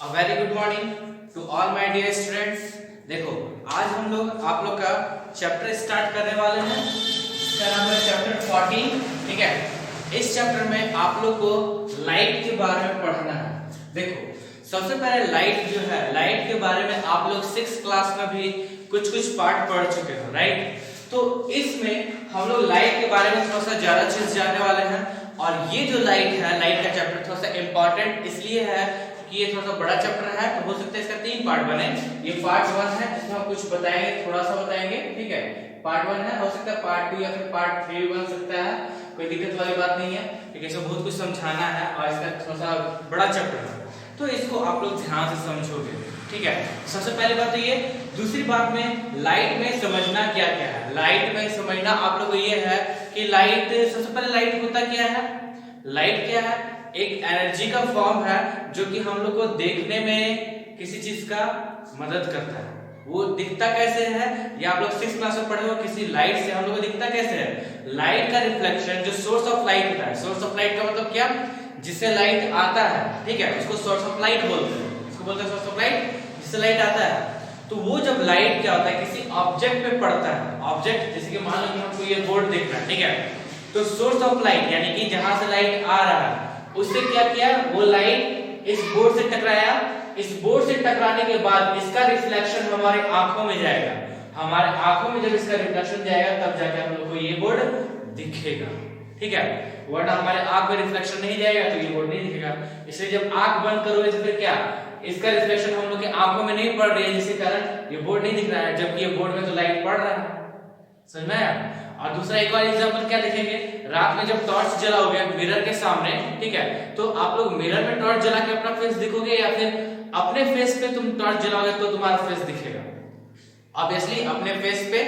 A very good morning to all my dear students। देखो आज हम लोग आप लोग का चैप्टर स्टार्ट करने वाले हैं। इसका नाम है चैप्टर 14। ठीक है, इस चैप्टर में आप लोग को लाइट के बारे में पढ़ना है। देखो सबसे पहले लाइट जो है, लाइट के बारे में आप लोग 6th क्लास में भी कुछ पार्ट पढ़ चुके हो, राइट। तो इसमें हम लोग लाइट के बारे में थोड़ा सा ज्यादा चीज जानने वाले हैं। और ये जो लाइट है, लाइट का चैप्टर थोड़ा सा इंपॉर्टेंट इसलिए है कि ये थोड़ा सा बड़ा चैप्टर है, तो हो सकता है इसका 3 पार्ट बने। ये पार्ट 1 है, इसमें हम कुछ बताएंगे, थोड़ा सा बताएंगे, ठीक है। पार्ट 1 है, हो सकता है पार्ट 2 या फिर पार्ट 3 बन सकता है, कोई दिक्कत वाली बात नहीं है, क्योंकि इसमें बहुत कुछ समझाना है और इसका थोड़ा सा बड़ा चैप्टर है, तो इसको आप लोग ध्यान से समझोगे, ठीक है। सबसे पहली बात तो ये। दूसरी बात में लाइट में समझना क्या क्या है, लाइट में समझना आप लोग को ये है कि लाइट, सबसे पहले लाइट होता क्या है। लाइट क्या है? एक एनर्जी का फॉर्म है जो कि हम लोग को देखने में किसी चीज का मदद करता है। वो दिखता कैसे है, ये आप लोग 6th क्लास में पढ़े हो। किसी लाइट से हम लोग को दिखता कैसे है? लाइट का रिफ्लेक्शन, जो सोर्स ऑफ लाइट होता है। सोर्स ऑफ लाइट का मतलब क्या? जिससे लाइट आता है, ठीक है, उसको सोर्स ऑफ लाइट बोलते हैं। इसको बोलते हैं सोर्स ऑफ लाइट, जिससे लाइट आता है। तो वो जब लाइट क्या होता है, किसी ऑब्जेक्ट पे पड़ता है। ऑब्जेक्ट जैसे कि मान लो कि हमको ये बोर्ड देखना है, ठीक है, तो सोर्स ऑफ लाइट यानी कि जहां से लाइट आ रहा है, उससे क्या किया, वो लाइट इस बोर्ड से टकराया। इस बोर्ड से टकराने के बाद इसका रिफ्लेक्शन हमारे आंखों में जाएगा। हमारे आंखों में जब इसका रिफ्लेक्शन जाएगा, तब जाके हम लोग को ये बोर्ड दिखेगा, ठीक है। वरना हमारे आंख में रिफ्लेक्शन नहीं जाएगा तो ये बोर्ड नहीं दिखेगा। इसलिए जब आंख बंद करोगे तो फिर क्या, इसका रिफ्लेक्शन हम लोग के आंखों में नहीं पड़ रही है, जिसके कारण ये बोर्ड नहीं दिख रहा है, जबकि ये बोर्ड में तो लाइट पड़ रहा है। समझ में आया? और दूसरा एक और एग्जांपल क्या देखेंगे, रात में जब टॉर्च जलाओगे मिरर के सामने, ठीक है, तो आप लोग मिरर में टॉर्च जला के अपना फेस दिखोगे या फिर अपने फेस पे तुम टॉर्च जलाओगे तो तुम्हारा फेस दिखेगा? ऑब्वियसली अपने फेस पे,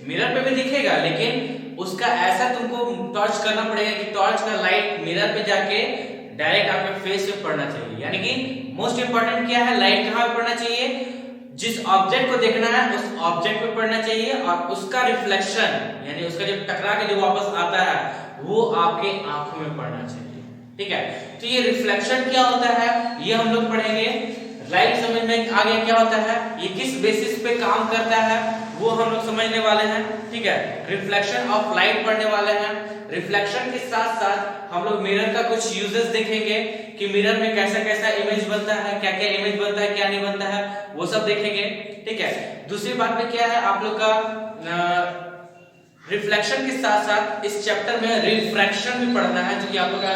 मिरर पे भी दिखेगा, लेकिन उसका ऐसा तुमको टॉर्च करना पड़ेगा कि टॉर्च का लाइट मिरर पे जाके डायरेक्ट आपके फेस पे पड़ना चाहिए। यानी कि मोस्ट इंपॉर्टेंट क्या है, लाइट कहां पे पड़ना चाहिए? जिस ऑब्जेक्ट को देखना है उस ऑब्जेक्ट पे पड़ना चाहिए, और उसका रिफ्लेक्शन यानी उसका जब टकरा के जो वापस आता है वो आपके आंखों में पड़ना चाहिए, ठीक है। तो ये रिफ्लेक्शन क्या होता है ये हम लोग पढ़ेंगे। लाइट समझ में आ गया क्या होता है, ये किस बेसिस पे काम करता है वो हम लोग समझने वाले हैं, ठीक है। रिफ्लेक्शन ऑफ लाइट पढ़ने वाले हैं। रिफ्लेक्शन के साथ साथ हम लोग मिरर का कुछ यूजेस देखेंगे कि मिरर में कैसा कैसा इमेज बनता है, क्या क्या इमेज बनता है, क्या नहीं बनता है, वो सब देखेंगे, ठीक है। दूसरी बात में क्या है, आप लोग का रिफ्लेक्शन के साथ साथ इस चैप्टर में रिफ्रैक्शन भी पढ़ना है, जो कि आप लोग का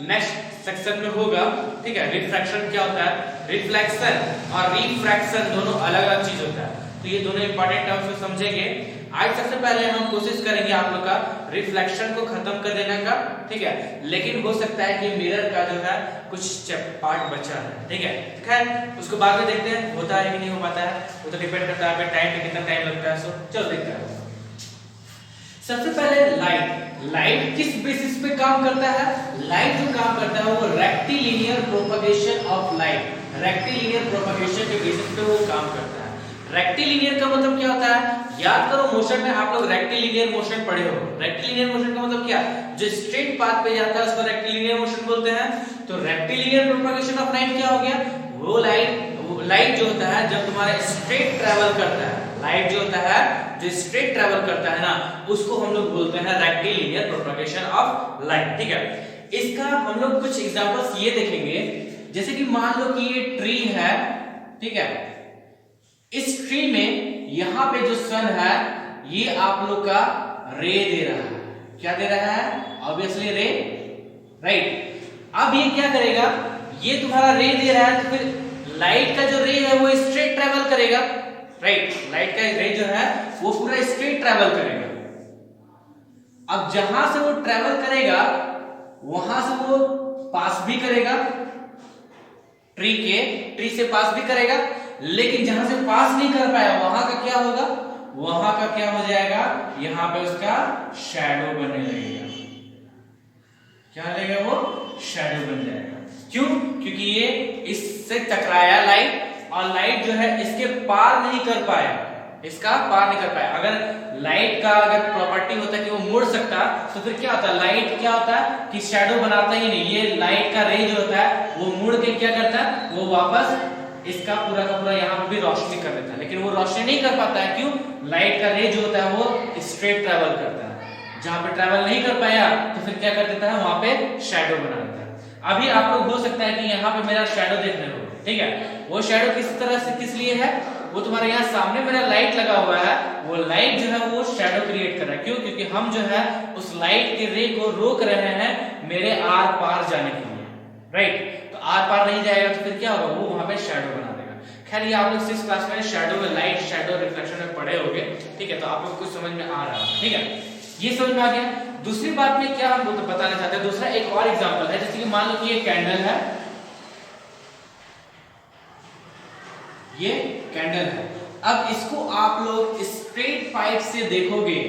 नेक्स्ट सेक्शन में होगा, ठीक है। रिफ्रैक्शन क्या होता है, रिफ्लेक्शन और रिफ्रैक्शन दोनों अलग अलग चीज होता है, तो ये दोनों इंपॉर्टेंट टर्म्स को समझेंगे। आज सबसे पहले हम कोशिश करेंगे आप लोग का रिफ्लेक्शन को खत्म कर देने का, ठीक है, लेकिन हो सकता है कि मिरर का जो है कुछ पार्ट बचा है, ठीक है। खैर उसको बाद में देखते हैं होता है कि नहीं हो पाता है, वो तो डिपेंड करता है टाइम पे कितना टाइम लगता है। सो चलो देखते हैं। सबसे पहले लाइट किस बेसिस पे काम करता है? लाइट जो काम करता है वो rectilinear propagation of light, rectilinear propagation के बेसिस पे वो काम करता है। रेक्टिलिनियर का मतलब क्या होता है, याद करो मोशन में आप लोग रेक्टिलिनियर मोशन पढ़े हो। रेक्टिलिनियर मोशन का मतलब क्या, जो स्ट्रेट पाथ पे जाता है उसको रेक्टिलिनियर मोशन बोलते हैं। तो रेक्टिलिनियर प्रोपगेशन ऑफ लाइट क्या हो गया, वो लाइट जो होता है जब तुम्हारा स्ट्रेट ट्रैवल करता है, लाइट जो होता है जो स्ट्रेट ट्रैवल करता है ना, उसको हम लोग बोलते हैं रेक्टिलिनियर प्रोपगेशन ऑफ लाइट, ठीक है। इसका हम लोग कुछ एग्जांपल्स ये देखेंगे, जैसे कि मान लो कि ये ट्री है, ठीक है। इस ट्री में यहां पे जो सन है ये आप लोग का रे दे रहा है, क्या दे रहा है, ऑब्वियसली रे, राइट। अब ये क्या करेगा, ये तुम्हारा रे दे रहा है, तो फिर लाइट का जो रे है वो स्ट्रेट ट्रैवल करेगा, राइट। लाइट का रे जो है वो पूरा स्ट्रेट ट्रैवल करेगा। अब जहां से वो ट्रैवल करेगा वहां से वो पास भी करेगा, ट्री से पास भी करेगा, लेकिन जहां से पास नहीं कर पाया वहां का क्या होगा, वहां का क्या हो जाएगा, यहां पे उसका शैडो बनने लगेगा। क्या लगेगा, वो शैडो बन जाएगा। क्यों? क्योंकि ये इससे टकराया लाइट, और लाइट जो है इसके पार नहीं कर पाया, इसका पार नहीं कर पाया। अगर लाइट का अगर प्रॉपर्टी होता है कि वो मुड़ सकता, तो फिर क्या होता है, लाइट क्या होता है कि शैडो बनाता ही नहीं, ये लाइट का रे जो होता है वो मुड़ के क्या करता है, वो वापस इसका पूरा का पूरा यहाँ पे भी रोशनी कर देता है, लेकिन वो रोशनी नहीं कर पाता है। क्यों? लाइट का रे जो होता है वो स्ट्रेट ट्रेवल करता है, जहां पे ट्रेवल नहीं कर पाया तो फिर क्या कर देता है, वहां पे शैडो बना देता है। अभी आप लोग हो सकता है कि यहाँ पे मेरा शैडो देखने को, ठीक है, वो शैडो किस तरह से किस लिए है, वो तुम्हारे यहाँ सामने मेरा लाइट लगा हुआ है, वो लाइट जो है वो शैडो क्रिएट कर रहा है। क्यों? क्योंकि हम जो है उस लाइट के रे को रोक रहे हैं मेरे आर पार जाने के लिए, राइट। तो आर पार नहीं जाएगा तो फिर क्या होगा, वो वहां पे शैडो बना देगा। खैर ये आप लोग 6th क्लास में शैडो में लाइट शैडो रिफ्लेक्शन में पढ़े होंगे, ठीक है, तो आप लोग कुछ समझ में आ रहा है, ठीक है, ये समझ में आ गया। दूसरी बात में क्या हम बताना चाहते हैं, दूसरा एक और एग्जांपल है, जैसे कि मान लो कि ये कैंडल है, ये कैंडल है। अब इसको आप लोग स्ट्रेट पाइप से देखोगे,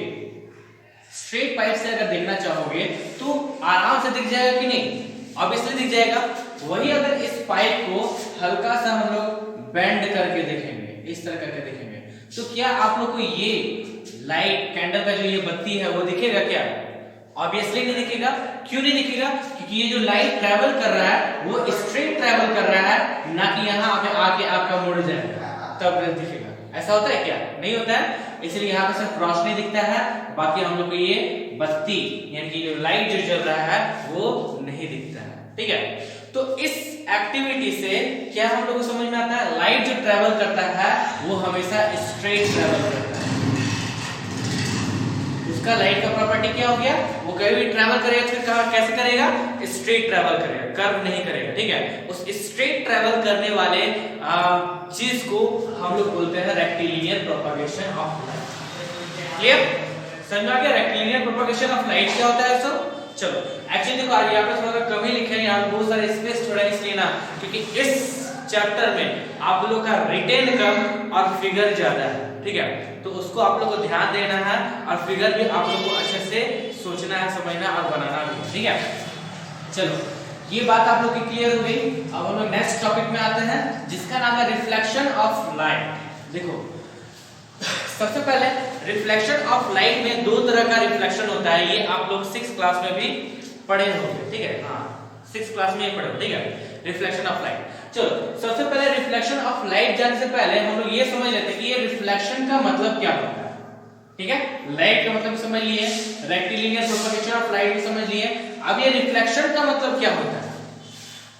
स्ट्रेट पाइप से अगर देखना चाहोगे तो आराम से दिख जाएगा कि नहीं? ऑब्वियसली दिख जाएगा। वही अगर इस पाइप को हल्का सा हम लोग बेंड करके देखेंगे, इस तरह करके देखेंगे, तो क्या आप लोग को ये लाइट कैंडल का जो ये बत्ती है वो दिखेगा क्या? ऑब्वियसली नहीं दिखेगा। क्यों नहीं दिखेगा? क्योंकि ये जो लाइट ट्रेवल कर रहा है वो स्ट्रेट ट्रेवल कर रहा है, ना कि यहाँ पे आके आपका मुड़ जाएगा तब दिखेगा। ऐसा होता है क्या? नहीं होता है। इसलिए यहाँ पे सिर्फ रोशनी दिखता है, बाकी हम लोग को ये बत्ती यानी कि जो लाइट जो जल रहा है वो नहीं दिखता है, ठीक है। तो इस एक्टिविटी से क्या हम लोग को समझ में आता है, लाइट जो ट्रेवल करता है वो हमेशा स्ट्रेट ट्रेवल करता है। उसका लाइट का प्रॉपर्टी क्या हो गया, वो कभी भी ट्रेवल करेगा फिर कहां कैसे करेगा, स्ट्रेट ट्रेवल करेगा, कर्व नहीं करेगा, ठीक है। उस स्ट्रेट ट्रेवल करने वाले चीज को हम लोग बोलते हैं rectilinear propagation of light. Clear? समझ में आ गया रेक्टिलिनियर प्रोपगेशन ऑफ लाइट क्या होता है सब? चलो एक्चुअली देखो आगे यहाँ पे थोड़ा कम ही लिखे हैं, यहाँ बहुत सारे स्पेस छोड़ा है इसलिए ना, क्योंकि इस चैप्टर में आप लोग का रिटेन कम और फिगर ज्यादा है, ठीक है, तो उसको आप लोग को ध्यान देना है और फिगर भी आप लोग को अच्छे से सोचना है, समझना और बनाना भी, ठीक है। चलो ये बात आप लोग की क्लियर हो गई। अब हम लोग नेक्स्ट टॉपिक में आते हैं जिसका नाम है रिफ्लेक्शन ऑफ लाइट। देखो सबसे पहले रिफ्लेक्शन ऑफ लाइट में दो तरह का रिफ्लेक्शन होता है, ये आप लोग 6th क्लास में भी पढ़े होंगे, ठीक है, हाँ 6th क्लास में ही पढ़े, ठीक है, रिफ्लेक्शन ऑफ लाइट। चलो सबसे पहले रिफ्लेक्शन ऑफ लाइट जानने से पहले हम लोग ये समझ लेते हैं कि ये रिफ्लेक्शन का मतलब क्या होता है, ठीक है। लाइट का मतलब समझ लिए, रेक्टिलिनियर प्रोपगेशन ऑफ लाइट भी समझ लिए, अब ये रिफ्लेक्शन का मतलब क्या होता है।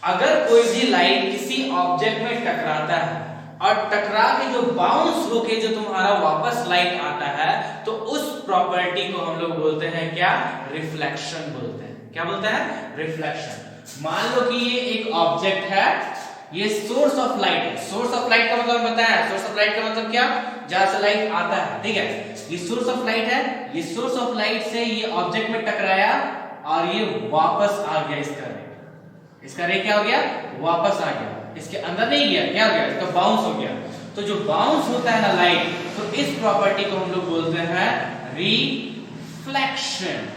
अगर कोई भी लाइट किसी ऑब्जेक्ट में टकराता है और टकरा के जो बाउंस होके जो तुम्हारा वापस लाइट आता है, तो उस प्रॉपर्टी को हम लोग बोलते हैं क्या, रिफ्लेक्शन बोलते हैं। क्या बोलते हैं? रिफ्लेक्शन। मान लो कि ये एक ऑब्जेक्ट है, ये सोर्स ऑफ लाइट है। सोर्स ऑफ लाइट का मतलब बताया, सोर्स ऑफ लाइट का मतलब क्या, जहां से लाइट आता है, ठीक है, ये सोर्स ऑफ लाइट है। ये सोर्स ऑफ लाइट से ये ऑब्जेक्ट में टकराया और ये वापस आ गया, इसका रे क्या हो गया, वापस आ गया, इसके अंदर नहीं गया, क्या हो गया, इसका बाउंस हो गया। तो जो बाउंस होता है ना लाइट, तो इस प्रॉपर्टी को हम लोग बोलते हैं रिफ्लेक्शन।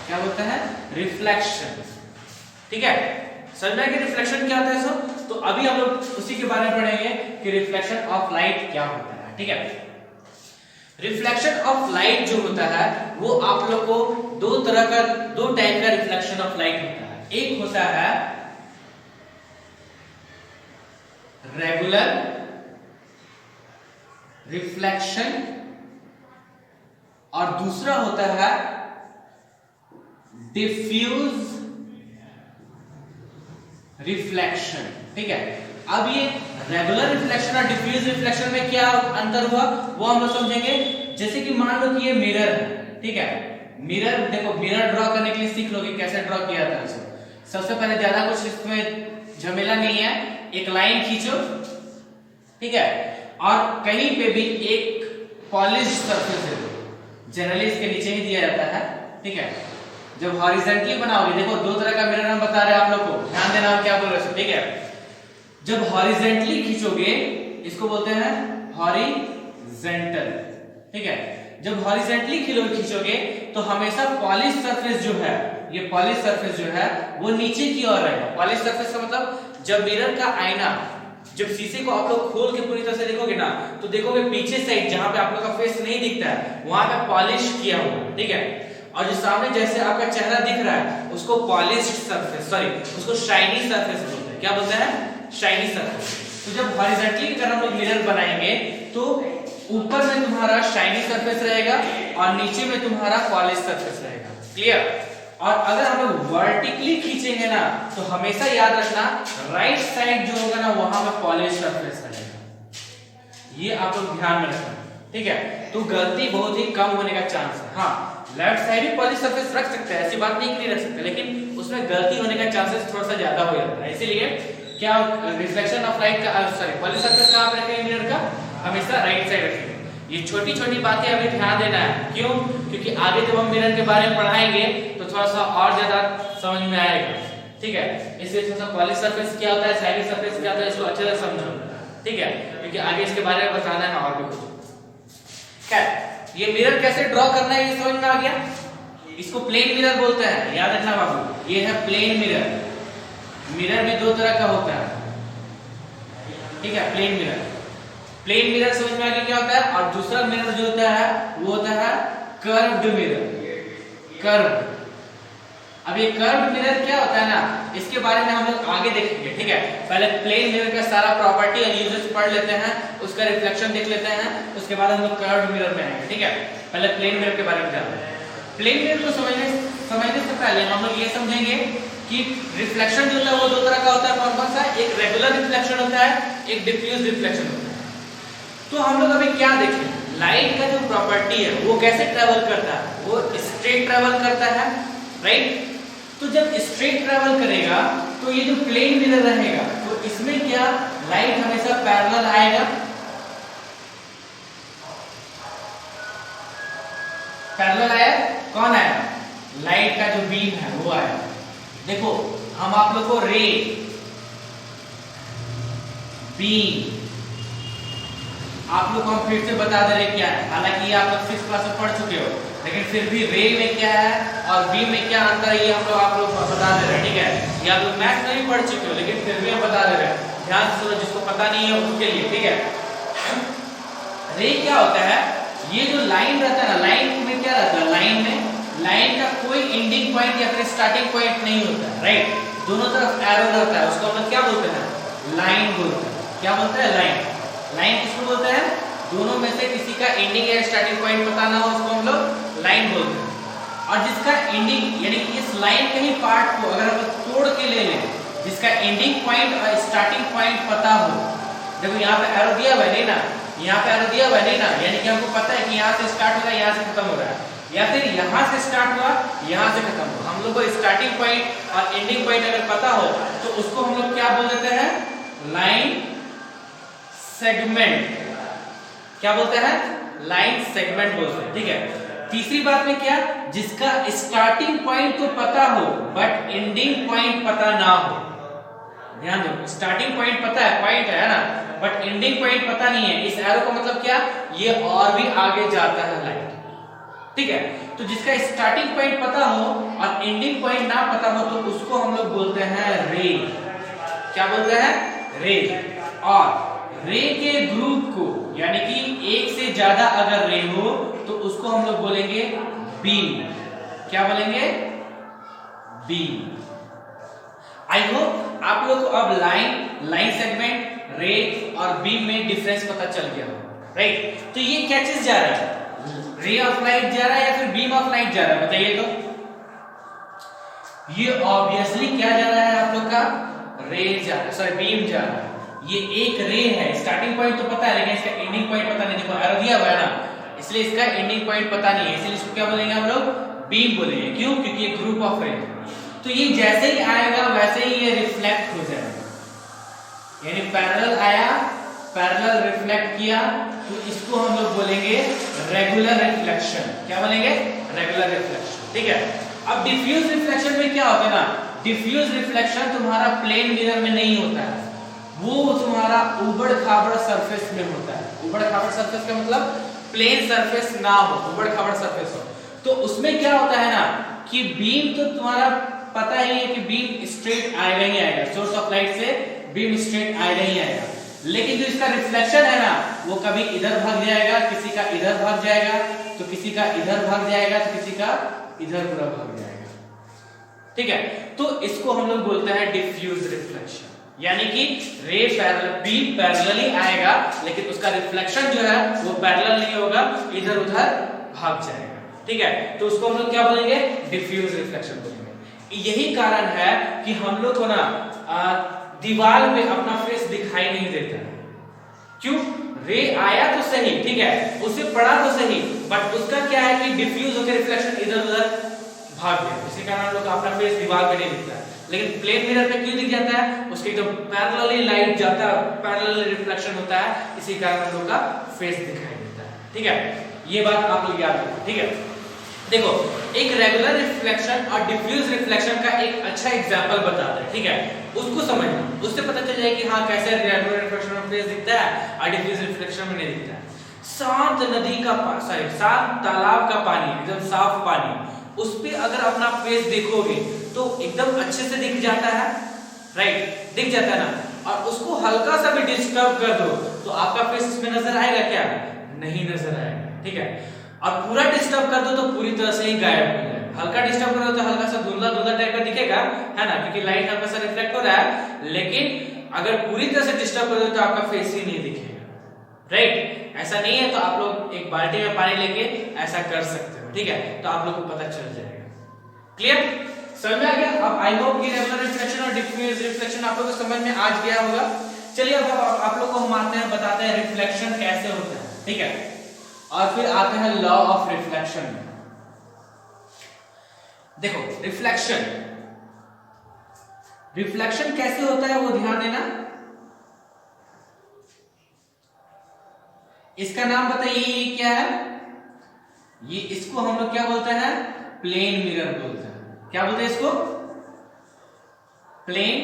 क्या बोलते हैं? रिफ्लेक्शन, ठीक है। समझ में आया कि रिफ्लेक्शन क्या होता है सब? तो अभी हम लोग उसी के बारे में पढ़ेंगे कि रिफ्लेक्शन ऑफ लाइट क्या होता है, ठीक है। रिफ्लेक्शन ऑफ लाइट जो होता है वो आप लोग को दो टाइप का रिफ्लेक्शन ऑफ लाइट होता है। एक होता है रेगुलर रिफ्लेक्शन और दूसरा होता है डिफ्यूज रिफ्लेक्शन, ठीक है। अब ये रेगुलर रिफ्लेक्शन और डिफ्यूज रिफ्लेक्शन में क्या अंतर हुआ वो हम लोग समझेंगे। जैसे कि मान लो कि ये मिरर है, ठीक है, मिरर देखो, मिरर ड्रॉ करने के लिए सीख लो कि कैसे ड्रॉ किया जाता है। सबसे पहले ज्यादा कुछ इसमें झमेला नहीं है, एक लाइन खींचो, ठीक है, और कहीं पे भी एक पॉलिश सरफेस दे दो, जनरली इसके नीचे ही दिया जाता है, ठीक है। जब हॉरिजॉन्टली बनाओगे, देखो दो तरह का मिरर हम बता रहे हैं आप लोग को, ध्यान देना हम क्या बोल रहे हैं, ठीक है। जब हॉरिजॉन्टली खींचोगे इसको बोलते हैं हॉरिजॉन्टल, ठीक है। जब हॉरिजॉन्टली खींचोगे तो हमेशा पॉलिश सरफेस जो है, ये पॉलिश सरफेस जो है वो नीचे की ओर रहेगा। पॉलिश सरफेस का मतलब जब मिरर का आईना, जब शीशे को आप लोग खोल के पूरी तरह से देखोगे ना, तो देखोगे पीछे साइड जहां पे आप लोग का फेस नहीं दिखता है वहां पे पॉलिश किया हुआ, ठीक है। और जो सामने जैसे आपका चेहरा दिख रहा है उसको पॉलिश्ड सरफेस, सॉरी उसको शाइनी सरफेस बोलते हैं। क्या बोलते हैं? Shiny surface. तो जब हॉरिजॉन्टली अगर हम लोग मिरर बनाएंगे तो ऊपर में तुम्हारा शाइनी सरफेस रहेगा और नीचे में तुम्हारा पॉलिश सरफेस रहेगा। क्लियर? और अगर हम लोग वर्टिकली खींचेंगे ना तो हमेशा याद रखना राइट साइड जो होगा ना वहां में पॉलिश सरफेस रहेगा। ये आप लोग ध्यान में रखना, ठीक है? तो गलती बहुत ही कम होने का चांस है। हाँ, लेफ्ट साइड भी पॉलिश सरफेस रख सकते हैं, ऐसी बात नहीं कि नहीं रख सकते, लेकिन उसमें गलती होने का चांसेस थोड़ा सा ज्यादा हो जाता है। इसीलिए क्या रिफ्लेक्शन ऑफ लाइट का, सॉरी पॉलिश सरफेस कहां पे रखेंगे मिरर का? हमेशा राइट साइड रखेंगे। ये छोटी छोटी बातें अभी ध्यान देना है। क्यों? क्योंकि आगे जब हम मिरर के बारे में पढ़ाएंगे तो थोड़ा सा और ज्यादा समझ में आएगा, ठीक है? इसलिए थोड़ा सा पॉलिश सरफेस क्या होता है, शाइनी सरफेस क्या होता है, इसको अच्छे से समझो, ठीक है? क्योंकि आगे इसके बारे में बताना है और भी कुछ। खैर, ये मिरर कैसे ड्रॉ करना है ये समझ में आ गया। इसको प्लेन मिरर बोलते हैं, याद रखना बाबू। ये है प्लेन मिरर। मिरर भी दो तरह का होता है, ठीक है? प्लेन मिरर, प्लेन मिरर समझ में आ गया क्या होता है। और दूसरा मिरर जो होता है वो होता है कर्व्ड मिरर, कर्व। अब ये कर्व्ड मिरर क्या होता है ना, इसके बारे में हम लोग आगे देखेंगे, ठीक है? पहले प्लेन मिरर का सारा प्रॉपर्टी और यूजेस पढ़ लेते हैं, उसका रिफ्लेक्शन देख लेते हैं, उसके बाद हम लोग कर्व्ड मिरर में आएंगे, ठीक है? पहले प्लेन मिरर के बारे में जानते हैं। प्लेन मिरर को समझने से पहले हम लोग ये समझेंगे कि रिफ्लेक्शन जो होता है वो दो तरह का होता है। कौन कौन सा? एक रेगुलर रिफ्लेक्शन होता है, एक डिफ्यूज रिफ्लेक्शन होता है। तो हम लोग अभी क्या देखें, लाइट का जो प्रॉपर्टी है वो कैसे ट्रेवल करता है? वो स्ट्रेट ट्रेवल करता है, राइट? तो जब स्ट्रेट ट्रेवल करेगा तो ये जो प्लेन मिरर रहेगा तो इसमें क्या लाइट हमेशा पैरेलल आएगा, पैरेलल आया। कौन आया? लाइट का जो बीम है वो आया। देखो हम आप लोग को रे, बीम आप लोग को हम फिर से बता दे रहे क्या है। हालांकि ये आप लोग 6th क्लास में पढ़ चुके हो, लेकिन फिर भी रे में क्या है और बीम में क्या अंतर है ये हम लोग आप लोग बता दे रहे हैं, ठीक है? ये आप लोग मैथ्स में भी पढ़ चुके हो, लेकिन फिर भी हम बता दे रहे हैं। ध्यान से सुनो, जिसको पता नहीं है उसके लिए, ठीक है? रे क्या होता है? ये जो लाइन रहता है ना, लाइन में क्या रहता है? लाइन का कोई एंडिंग पॉइंट या फिर स्टार्टिंग पॉइंट नहीं होता है, राइट? दोनों तरफ एरो रहता है, उसको हम लोग क्या बोलते हैं? लाइन बोलते हैं। क्या बोलते हैं? लाइन। लाइन किसको बोलते हैं? दोनों में से किसी का एंडिंग या स्टार्टिंग पॉइंट पता ना हो उसको हम लोग लाइन बोलते हैं। और जिसका एंडिंग यानी कि इस लाइन के ही पार्ट को अगर हम लोग तोड़ के ले लें, जिसका एंडिंग पॉइंट और स्टार्टिंग पॉइंट पता हो, देखो यहाँ पे एरो दिया हुआ है नहीं ना, यहाँ पे एरो दिया हुआ है नहीं ना, यानी कि हमको पता है कि यहाँ से स्टार्ट हो रहा है, यहाँ से खत्म हो रहा है, या फिर यहाँ से स्टार्ट हुआ, यहाँ से खत्म हुआ। हम लोग को स्टार्टिंग पॉइंट और एंडिंग पॉइंट अगर पता हो तो उसको हम लोग क्या बोल देते हैं? Line segment. क्या बोलते हैं? लाइन सेगमेंट बोलते हैं, ठीक है? तीसरी बात में क्या? जिसका स्टार्टिंग पॉइंट तो पता हो बट एंडिंग पॉइंट पता ना हो। ध्यान दो, स्टार्टिंग पॉइंट पता है, पॉइंट है ना, बट एंडिंग पॉइंट पता नहीं है। इस एरो का मतलब क्या? ये और भी आगे जाता है लाइट, ठीक है? तो जिसका स्टार्टिंग पॉइंट पता हो और एंडिंग पॉइंट ना पता हो तो उसको हम लोग बोलते हैं रे। क्या बोलते हैं? रे। और रे के ग्रुप को यानी कि एक से ज्यादा अगर रे हो तो उसको हम लोग बोलेंगे बीम। क्या बोलेंगे? बीम। आई होप आप लोग को अब लाइन सेगमेंट, रे और बीम में डिफरेंस पता चल गया हो, राइट? तो ये क्या चीज जा रहा है? रे ऑफ लाइट जा रहा है या फिर बीम ऑफ लाइट जा रहा है? बताइए तो। ये ऑब्वियसली क्या जा रहा है आप लोग का? रे जा रहा है, सॉरी बीम जा रहा है। ये एक रे है, स्टार्टिंग पॉइंट तो पता है लेकिन इसका एंडिंग पॉइंट पता नहीं। देखो एरो दिया हुआ है ना, इसलिए इसका एंडिंग पॉइंट पता नहीं है, इसलिए इसको क्या बोलेंगे हम लोग? बीम बोलेंगे। क्यों? क्योंकि ये ग्रुप ऑफ रे। तो ये जैसे ही आएगा वैसे ही ये रिफ्लेक्ट हो जाएगा, यानी पैरेलल आया, पैरेलल रिफ्लेक्ट किया, तो इसको हम लोग बोलेंगे रेगुलर रिफ्लेक्शन। क्या बोलेंगे? रेगुलर रिफ्लेक्शन, ठीक है? अब डिफ्यूज रिफ्लेक्शन में क्या होता है ना, डिफ्यूज रिफ्लेक्शन तुम्हारा प्लेन मिरर में नहीं होता है, वो तुम्हारा उबड़ खाबड़ सरफेस में होता है। उबड़ खाबड़ सरफेस का मतलब प्लेन सरफेस ना हो, उबड़ खाबड़ सरफेस हो। तो उसमें क्या होता है ना कि बीम तो तुम्हारा पता ही है कि बीम स्ट्रेट आएगा ही आएगा, सोर्स ऑफ लाइट से बीम स्ट्रेट आएगा ही आएगा, लेकिन जो इसका रिफ्लेक्शन है ना वो कभी इधर भाग जाएगा, किसी का इधर भाग जाएगा, तो किसी का इधर भाग जाएगा तो किसी का इधर पूरा भाग जाएगा। ठीक है, तो इसको हम लोग बोलते हैं डिफ्यूज रिफ्लेक्शन, यानी कि रे बीम पैरेलली आएगा लेकिन उसका रिफ्लेक्शन जो है वो पैरेलल नहीं होगा, इधर उधर भाग जाएगा। ठीक है, तो उसको हम लोग क्या बोलेंगे? डिफ्यूज रिफ्लेक्शन बोलेंगे। यही कारण है कि हम लोग को ना दीवार पे अपना फेस दिखाई नहीं देता है। क्यों? रे आया तो सही, ठीक है, उसे पड़ा तो सही, बट उसका क्या है कि डिफ्यूज होकर रिफ्लेक्शन इधर उधर भाग गया, इसी कारण हम लोग का अपना फेस दीवार पे नहीं दिखता है। लेकिन प्लेन मिरर पे क्यों दिख जाता है? उसके एकदम पैरेलली लाइट जाता है, पैरेलली रिफ्लेक्शन होता है, इसी कारण हम लोग का फेस दिखाई देता है। ठीक है, ये बात आप लोग याद रखो। ठीक है, देखो एक रेगुलर रिफ्लेक्शन और डिफ्यूज रिफ्लेक्शन का एक अच्छा एग्जांपल बताते हैं। ठीक है, उसको समझना, उससे पता चल जाए कि हाँ कैसे रेगुलर रिफ्लेक्शन में फेस दिखता है और डिफ्यूज रिफ्लेक्शन में नहीं दिखता है। शांत नदी का शांत तालाब का पानी, एकदम साफ पानी, उस पे अगर अपना फेस देखोगे तो एकदम अच्छे से दिख जाता है, राइट, दिख जाता है ना। और उसको हल्का सा भी डिस्टर्ब कर दो तो आपका फेस इसमें नजर आएगा क्या? नहीं नजर आएगा। ठीक है, और पूरा डिस्टर्ब कर दो तो पूरी तरह से ही गायब हो जाएगा। हल्का डिस्टर्ब कर दो तो हल्का सा धुंधला धुंधला टाइप का दिखेगा, है ना, क्योंकि लाइट हल्का सा रिफ्लेक्ट हो रहा है। लेकिन अगर पूरी तरह से डिस्टर्ब कर दो तो आपका फेस ही नहीं दिखेगा, राइट। ऐसा नहीं है तो आप लोग एक बाल्टी में पानी लेके ऐसा कर सकते हो। ठीक है, तो आप लोग को पता चल जाएगा। क्लियर? समझ में आ गया? अब आई होप कि रेगुलर रिफ्लेक्शन और डिफ्यूज रिफ्लेक्शन आप लोगों को समझ में आ गया होगा। चलिए अब आप लोग को हम आते हैं, बताते हैं रिफ्लेक्शन कैसे होता है। ठीक है, और फिर आते हैं लॉ ऑफ रिफ्लेक्शन। देखो रिफ्लेक्शन कैसे होता है वो ध्यान देना। इसका नाम बताइए, ये क्या है? ये इसको हम लोग क्या बोलते हैं? प्लेन मिरर बोलते हैं। क्या बोलते हैं इसको? Plane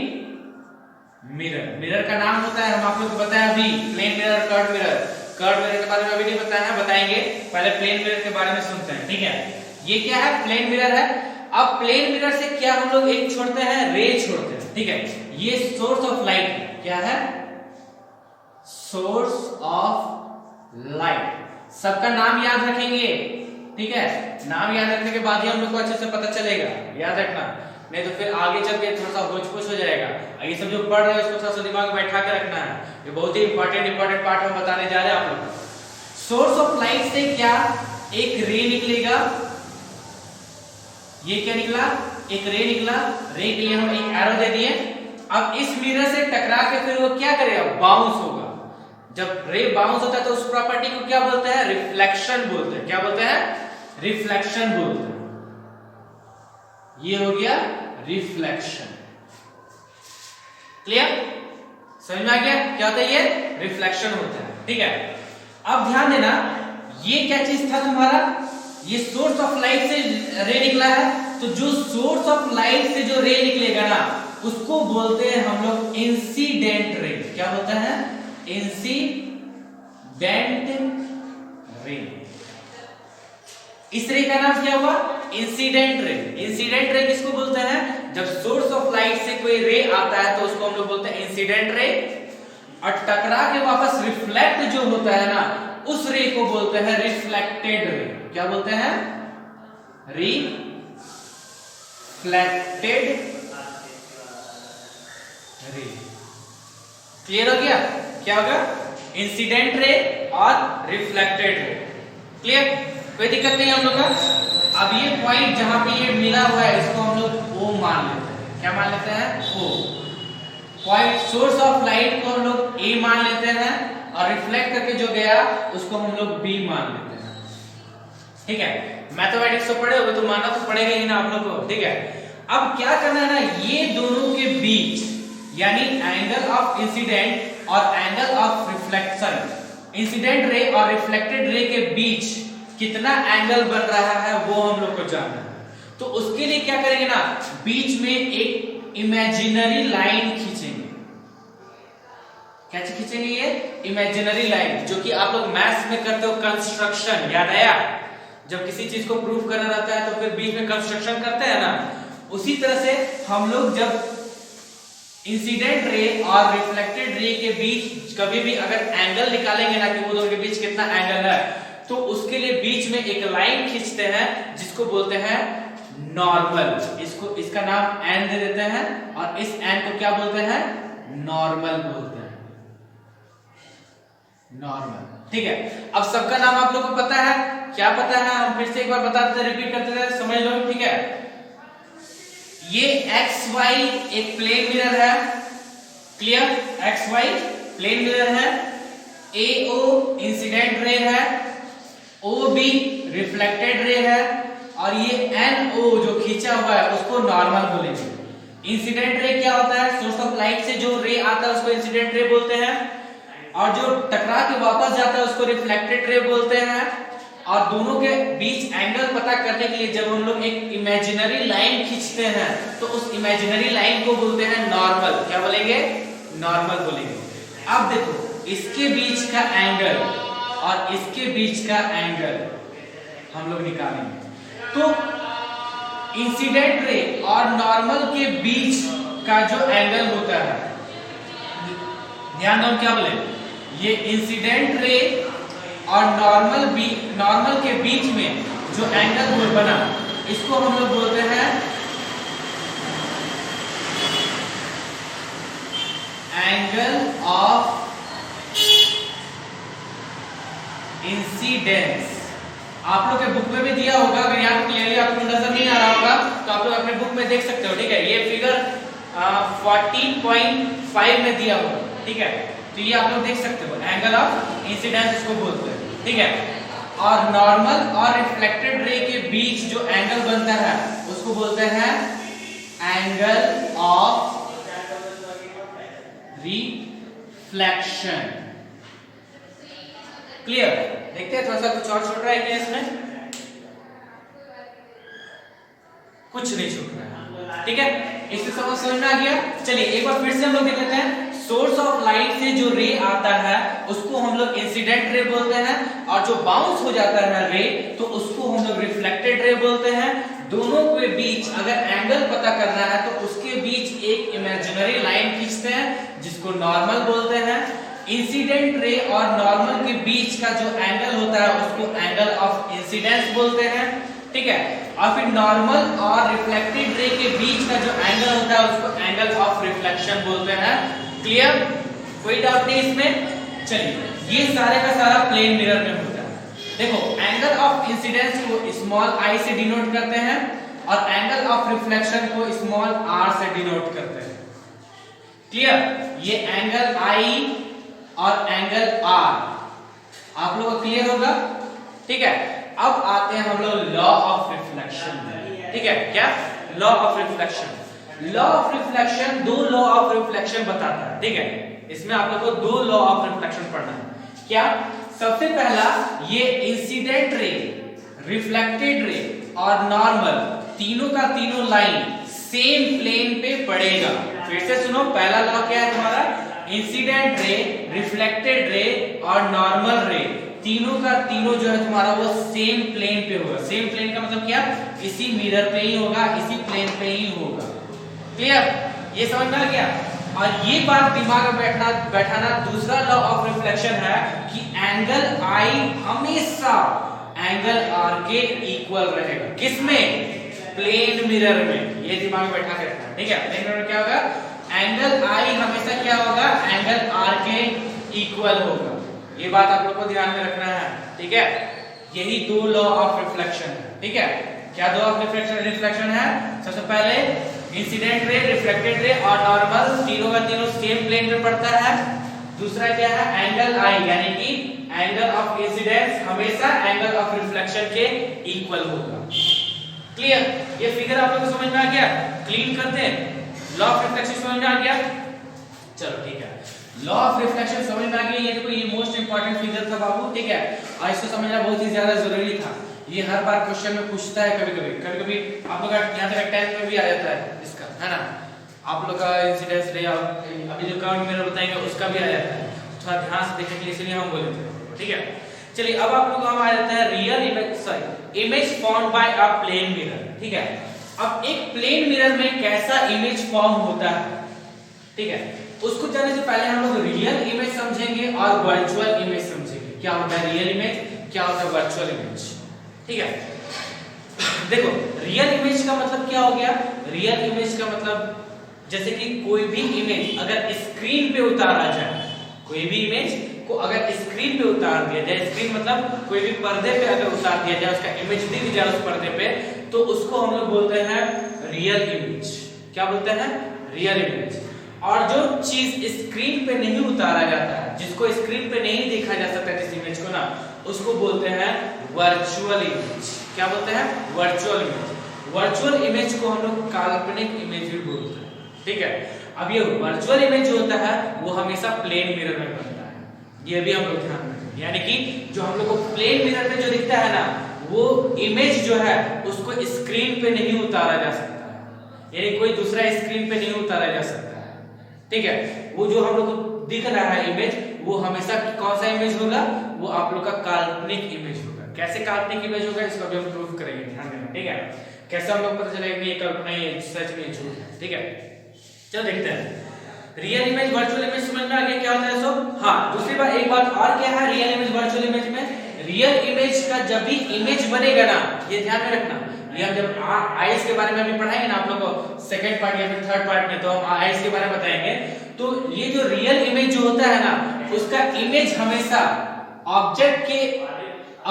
mirror. मिरर का नाम होता है, हम आप लोग को बताया अभी, plane mirror, curve mirror. Curve mirror के बारे में अभी नहीं बताया है, बताएंगे, पहले प्लेन मिरर के बारे में सुनते हैं। ठीक है, ये क्या है? प्लेन मिरर है। अब प्लेन मिरर से क्या हम लोग एक छोड़ते हैं? रे छोड़ते हैं। ठीक है, ये सोर्स ऑफ लाइट है। क्या है? Source of light. सबका नाम याद रखेंगे, ठीक है, नाम याद रखने के बाद ही हम लोग को अच्छे से पता चलेगा, याद रखना, नहीं तो फिर आगे चल के थोड़ा सा होच-पोच हो जाएगा। ये सब जो पढ़ रहे हैं उसको थोड़ा सा दिमाग में बैठा के रखना है, ये बहुत ही इंपॉर्टेंट पार्ट हम बताने जा रहे हैं आप लोग को। सोर्स ऑफ लाइट से क्या एक रे निकलेगा, ये क्या निकला? एक रे निकला। रे के लिए हम एक एरो दे दिए। अब इस मिरर से टकरा के फिर वो क्या करेगा? बाउंस होगा। जब रे बाउंस होता है तो उस प्रॉपर्टी को क्या बोलते हैं? रिफ्लेक्शन बोलते हैं। क्या बोलते हैं? रिफ्लेक्शन बोलते हैं। ये हो गया रिफ्लेक्शन। क्लियर? समझ में आ गया क्या होता है? ये रिफ्लेक्शन होता है। ठीक है, अब ध्यान देना, ये क्या चीज था तुम्हारा? ये सोर्स ऑफ लाइट से रे निकला है, तो जो सोर्स ऑफ लाइट से जो रे निकलेगा ना, उसको बोलते हैं हम लोग इंसिडेंट रे। क्या बोलते हैं? Incident ray. इस रे का नाम क्या हुआ? Incident ray. इंसिडेंट रे किसको बोलते हैं? जब सोर्स ऑफ लाइट से कोई रे आता है तो उसको हम लोग बोलते हैं इंसिडेंट रे, और टकरा के वापस रिफ्लेक्ट जो होता है ना, उस रे को बोलते हैं रिफ्लेक्टेड रे। क्या बोलते हैं? Reflected ray. क्लियर हो गया? क्या होगा? इंसिडेंट रे और रिफ्लेक्टेड रे। क्लियर? कोई दिक्कत नहीं हम लोग का। अब ये पॉइंट जहां पे ये मिला हुआ है इसको हम लोग O मान लेते हैं। क्या मान लेते हैं? O। Point source of light को हम लोग A मान लेते हैं, और रिफ्लेक्ट करके जो गया उसको हम लोग B मान लेते हैं। ठीक है, मैथमेटिक्स तो पढ़े होगे तो मानना तो पड़ेगा ही ना आप लोग को। ठीक है, अब क्या करना है ना, ये दोनों के बीच, यानी एंगल ऑफ इंसिडेंट और angle of reflection, incident ray और रिफ्लेक्टेड रे के बीच कितना एंगल बन रहा है वो हम लोग को जानना है। तो उसके लिए क्या करेंगे ना, बीच में एक इमेजिनरी लाइन खींचेंगे। क्या खींचेंगे? ये इमेजिनरी लाइन, जो कि आप लोग मैथ्स में करते हो कंस्ट्रक्शन, याद आया? जब किसी चीज को प्रूव करना रहता है तो फिर बीच में कंस्ट्रक्शन करते हैं ना, उसी तरह से हम लोग जब इंसिडेंट रे और रिफ्लेक्टेड रे के बीच कभी भी अगर एंगल निकालेंगे ना कि वो दोनों के बीच कितना एंगल है, तो उसके लिए बीच में एक लाइन खींचते हैं जिसको बोलते हैं नॉर्मल। इसका नाम एन दे देते हैं और इस एन को क्या बोलते हैं, नॉर्मल बोलते हैं, नॉर्मल। ठीक है, अब सबका नाम आप लोग को पता है, क्या पता है, हम फिर से एक बार बता देते हैं, रिपीट करते हैं, समझ लो। ठीक है, ये एक्स वाई एक प्लेन मिरर है, clear, X Y plane mirror है, ए ओ इंसिडेंट रे है, ओ बी रिफ्लेक्टेड रे है, और ये एन ओ जो खींचा हुआ है उसको नॉर्मल बोलेंगे। इंसिडेंट रे क्या होता है, सोर्स ऑफ लाइट से जो रे आता है उसको इंसिडेंट रे बोलते हैं, और जो टकरा के वापस जाता है उसको रिफ्लेक्टेड रे बोलते हैं। और दोनों के बीच एंगल पता करने के लिए जब हम लोग एक इमेजिनरी लाइन खींचते हैं तो उस इमेजिनरी लाइन को बोलते हैं नॉर्मल। क्या बोलेंगे, नॉर्मल बोलेंगे। अब देखो, इसके बीच का एंगल और इसके बीच का एंगल हम लोग निकालेंगे, तो इंसिडेंट रे और नॉर्मल के बीच का जो एंगल होता है, ध्यान दो, क्या बोले, ये इंसिडेंट रे और नॉर्मल के बीच में जो एंगल बना इसको हम लोग बोलते हैं एंगल ऑफ इंसिडेंस। आप लोग के बुक में भी दिया होगा, अगर यहाँ क्लियरली आपको नजर नहीं आ रहा होगा तो आप लोग अपने बुक में देख सकते हो। ठीक है, ये फिगर 14.5 में दिया होगा। ठीक है, तो ये आप लोग देख सकते हो, एंगल ऑफ इंसिडेंस इसको बोलते हैं। ठीक है, और नॉर्मल और रिफ्लेक्टेड रे के बीच जो एंगल बनता है उसको बोलते हैं एंगल ऑफ रिफ्लेक्शन। क्लियर, देखते हैं थोड़ा सा कुछ और छूट रहा है क्या इसमें, कुछ नहीं छूट रहा है। ठीक है, इससे समझ में आ गया। चलिए एक बार फिर से हम लोग देख लेते हैं। सोर्स ऑफ लाइट से जो रे आता है उसको हम लोग इंसिडेंट रे बोलते हैं, और जो बाउंस हो जाता है रे तो उसको हम लोग रिफ्लेक्टेड रे बोलते हैं। दोनों के बीच अगर एंगल पता करना है तो उसके बीच एक इमेजिनरी लाइन खींचते हैं जिसको नॉर्मल बोलते हैं। इंसिडेंट रे और नॉर्मल के बीच का जो एंगल होता है उसको एंगल ऑफ इंसिडेंस बोलते हैं। ठीक है, और फिर नॉर्मल और रिफ्लेक्टेड रे के बीच का जो एंगल होता है उसको एंगल ऑफ रिफ्लेक्शन बोलते हैं। क्लियर, कोई डाउट नहीं इसमें। चलिए, ये सारे का सारा प्लेन मिरर में होता है। देखो, एंगल ऑफ इंसिडेंस को स्मॉल आई से डिनोट करते हैं और एंगल ऑफ रिफ्लेक्शन को स्मॉल आर से डिनोट करते हैं। क्लियर, ये एंगल आई और एंगल आर आप लोगों को क्लियर होगा। ठीक है, अब आते हैं हम लोग लॉ ऑफ रिफ्लेक्शन में। ठीक है, क्या law of reflection, law of reflection दो लॉ ऑफ रिफ्लेक्शन बताता है। ठीक है, इसमें आप लोग को दो लॉ ऑफ रिफ्लेक्शन पढ़ना है। क्या, सबसे पहला, ये इंसिडेंट रे, रिफ्लेक्टेड रे और नॉर्मल तीनों का तीनों लाइन सेम प्लेन पे पड़ेगा। फिर से सुनो, पहला लॉ क्या है तुम्हारा, इंसिडेंट रे, रिफ्लेक्टेड रे और नॉर्मल रे तीनों का तीनों जो है तुम्हारा वो सेम प्लेन पे होगा। सेम प्लेन का मतलब क्या, इसी मिरर पे ही होगा, इसी प्लेन पे ही होगा। क्लियर, ये समझ में आ गया। और ये बात दिमाग में बैठाना दूसरा लॉ ऑफ रिफ्लेक्शन है कि एंगल आई हमेशा एंगल आर के इक्वल रहेगा। किसमें, प्लेन मिरर में। ये दिमाग में बैठा के रखना। ठीक है, प्लेन मिरर में क्या होगा, एंगल आई हमेशा क्या होगा, एंगल आर के इक्वल होगा। ये बात आप लोग को ध्यान में रखना है। ठीक है, यही दो लॉ ऑफ रिफ्लेक्शन है। ठीक है, क्या दो ऑफ रिफ्लेक्शन है, सबसे पहले इंसिडेंट रे, रिफ्लेक्टेड रे और नॉर्मल तीनों का तीनों सेम प्लेन पे पड़ता है। दूसरा क्या है, एंगल आई, यानी कि एंगल ऑफ इंसिडेंस हमेशा एंगल ऑफ रिफ्लेक्शन के इक्वल होगा। क्लियर, ये फिगर आप लोग को समझ में आ गया। क्लीन करते हैं, लॉ ऑफ रिफ्लेक्शन समझ में आ गया। चलो ठीक है, लॉ ऑफ रिफ्लेक्शन समझ में आ गया। ये देखो, ये मोस्ट इंपॉर्टेंट फिगर था बाबू। ठीक है, और इसको समझना बहुत ही ज्यादा जरूरी था। ये हर बार क्वेश्चन में पूछता है, कभी-कभी आप लोग यहाँ तक 10th में भी आ जाता है इसका, है ना। आप लोग का इंसिडेंस रे, अभी जो काउंट मिरर बताएंगे उसका भी आ जाता है। थोड़ा ध्यान से देखने के लिए इसलिए हम बोले थे। ठीक है, चलिए अब आप लोग हम आ जाता है real image, sorry image formed by a plane mirror. ठीक है, अब एक प्लेन मिरर में कैसा इमेज फॉर्म होता है, ठीक है, उसको जानने से पहले हम लोग रियल इमेज समझेंगे और वर्चुअल इमेज समझेंगे। क्या होता है रियल इमेज, क्या होता है वर्चुअल इमेज। ठीक है, देखो रियल इमेज का मतलब क्या हो गया, रियल इमेज का मतलब जैसे कि कोई भी इमेज अगर स्क्रीन पे उतारा जाए, कोई भी इमेज को अगर स्क्रीन पे उतार दिया जाए, स्क्रीन मतलब कोई भी पर्दे पे अगर उतार दिया जाए, उसका इमेज दिख जाए उस पर्दे पे, तो उसको हम लोग बोलते हैं रियल इमेज। क्या बोलते हैं, रियल इमेज। और जो चीज स्क्रीन पे नहीं उतारा जाता है, जिसको स्क्रीन पे नहीं देखा जा सकता जिस इमेज को ना, उसको बोलते हैं वर्चुअल इमेज। क्या बोलते हैं, वर्चुअल इमेज। वर्चुअल इमेज को हम लोग काल्पनिक इमेज भी बोलते हैं। ठीक है, अब ये वर्चुअल इमेज जो होता है वो हमेशा प्लेन मिरर में बनता है, ये भी हम लोग ध्यान रखें। यानी कि जो हम लोग को प्लेन मिरर में जो दिखता है ना, वो इमेज जो है उसको स्क्रीन पे नहीं उतारा जा सकता है, यानी कोई दूसरा स्क्रीन पे नहीं उतारा जा सकता है। ठीक है, वो जो हम लोग को दिख रहा है इमेज, वो हमेशा कौन सा इमेज होगा, वो आप लोग का काल्पनिक इमेज होगा। कैसे काल्पनिक इमेज होगा, इसको अभी हम प्रूव करेंगे, ध्यान देना। ठीक है, कैसे हम लोग पता चलेगा कि ये कल्पना है, सच में झूठ है। ठीक है, चलो देखते हैं रियल इमेज वर्चुअल इमेज समझ में आ गया क्या होता है सब। हाँ, दूसरी बात, एक बात और क्या है रियल इमेज वर्चुअल इमेज में, रियल इमेज का जब भी इमेज बनेगा ना, ये ध्यान में रखना, ये हम जब आईएस के बारे में अभी पढ़ाएंगे ना आप लोगों को सेकंड पार्ट या फिर थर्ड पार्ट में, तो हम आईएस के बारे में बताएंगे। तो ये जो रियल इमेज जो होता है ना, उसका इमेज हमेशा ऑब्जेक्ट के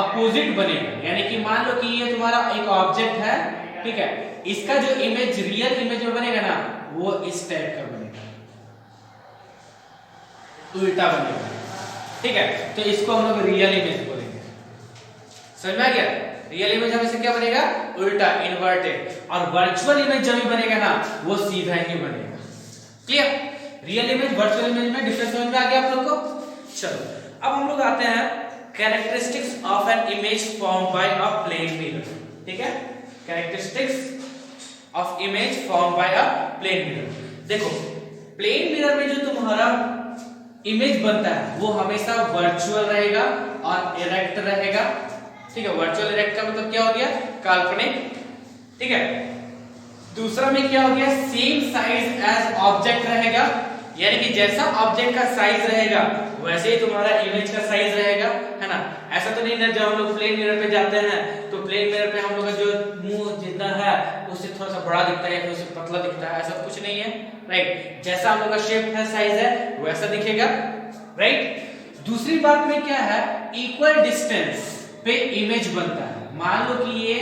अपोजिट बनेगा। यानी कि मान लो कि ये तुम्हारा एक ऑब्जेक्ट है, ठीक है, इसका जो इमेज रियल इमेज में बनेगा ना, वो इस टाइप का बनेगा, उल्टा बनेगा। ठीक है, तो इसको हम लोग रियल इमेज बोलेंगे। समझ में आ गया, रियल इमेज हमेशा क्या बनेगा, उल्टा, इन्वर्टेड। और वर्चुअल इमेज जब भी बनेगा ना, वो सीधा ही बनेगा। Clear, real image virtual image में डिफरेंस समझ में आ गया आप लोग को। चलो अब हम लोग आते हैं characteristics of an image form by a plane mirror. ठीक है, characteristics of image form by a plane mirror. देखो प्लेन मिरर में जो तुम्हारा इमेज बनता है वो हमेशा वर्चुअल रहेगा और इरेक्ट रहेगा। ठीक है, वर्चुअल इरेक्ट का मतलब क्या हो गया, काल्पनिक। ठीक है, दूसरा में क्या हो गया, सेम साइज एज ऑब्जेक्ट रहेगा, यानी कि जैसा ऑब्जेक्ट का साइज रहेगा वैसे ही तुम्हारा इमेज का साइज रहेगा, है ना। ऐसा तो नहीं ना जब हम लोग प्लेन मिरर पे जाते हैं तो प्लेन मिरर पे हम लोग का जो मुंह जितना है उससे थोड़ा सा बड़ा दिखता है या फिर उससे पतला दिखता है, ऐसा कुछ नहीं है, राइट। जैसा हम लोग का शेप है, साइज है, वैसा दिखेगा, राइट। दूसरी बात में क्या है, इक्वल डिस्टेंस पे इमेज बनता है। मान लो कि ये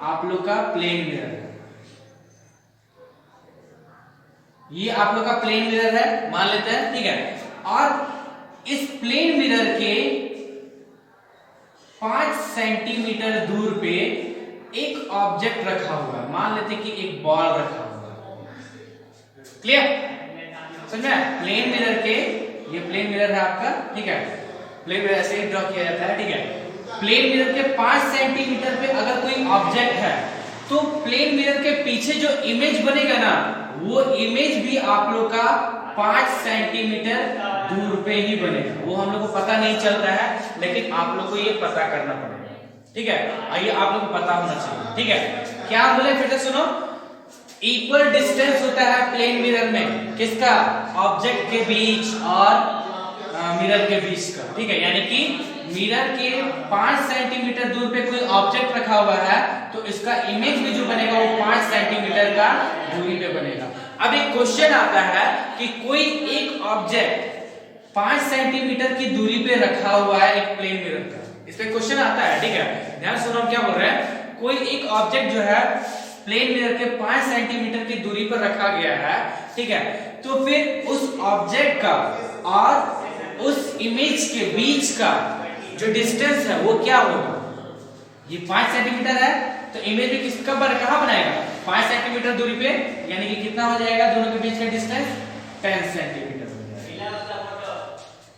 आप लोग का प्लेन मिरर है, ये आप लोग का प्लेन मिरर है मान लेते हैं, ठीक है। और इस प्लेन मिरर के 5 सेंटीमीटर दूर पे एक ऑब्जेक्ट रखा हुआ है, मान लेते कि एक बॉल रखा हुआ है। क्लियर, समझ में, प्लेन मिरर के, ये प्लेन मिरर है आपका, ठीक है, प्लेन मिरर ऐसे ही ड्रॉ किया जाता है, ठीक है। प्लेन मिरर के 5 सेंटीमीटर पे अगर कोई ऑब्जेक्ट है तो प्लेन मिरर के पीछे जो इमेज बनेगा ना, वो इमेज भी आप लोग का 5 सेंटीमीटर दूर पे ही बनेगा। वो हम लोग को पता नहीं चल रहा है, लेकिन आप लोग को ये पता करना पड़ेगा, ठीक है। आइए आप लोग को पता होना चाहिए, ठीक है। क्या बोले फिर से सुनो, इक्वल डिस्टेंस होता है प्लेन मिरर में, किसका, ऑब्जेक्ट के बीच और मिरर के बीच का, ठीक है। यानी कि मिरर के 5 सेंटीमीटर दूर पे कोई ऑब्जेक्ट रखा हुआ है तो इसका इमेज भी जो बनेगा वो 5 सेंटीमीटर का दूरी पे बनेगा। अब एक क्वेश्चन आता है कि कोई एक ऑब्जेक्ट 5 सेंटीमीटर की दूरी पे रखा हुआ है एक प्लेन मिरर का, इस पे क्वेश्चन आता है, ठीक है। ध्यान सुनो हम क्या बोल रहे हैं, कोई एक ऑब्जेक्ट जो है प्लेन मिरर के 5 सेंटीमीटर की दूरी पर रखा गया है, ठीक है। तो फिर उस ऑब्जेक्ट का और उस इमेज के बीच का जो डिस्टेंस है वो क्या होगा, ये 5 सेंटीमीटर है तो इमेज भी किसका कहां बनाएगा, 5 सेंटीमीटर दूरी पे, यानी कि कितना हो जाएगा दोनों के बीच का डिस्टेंस, 10 सेंटीमीटर हो जाएगा।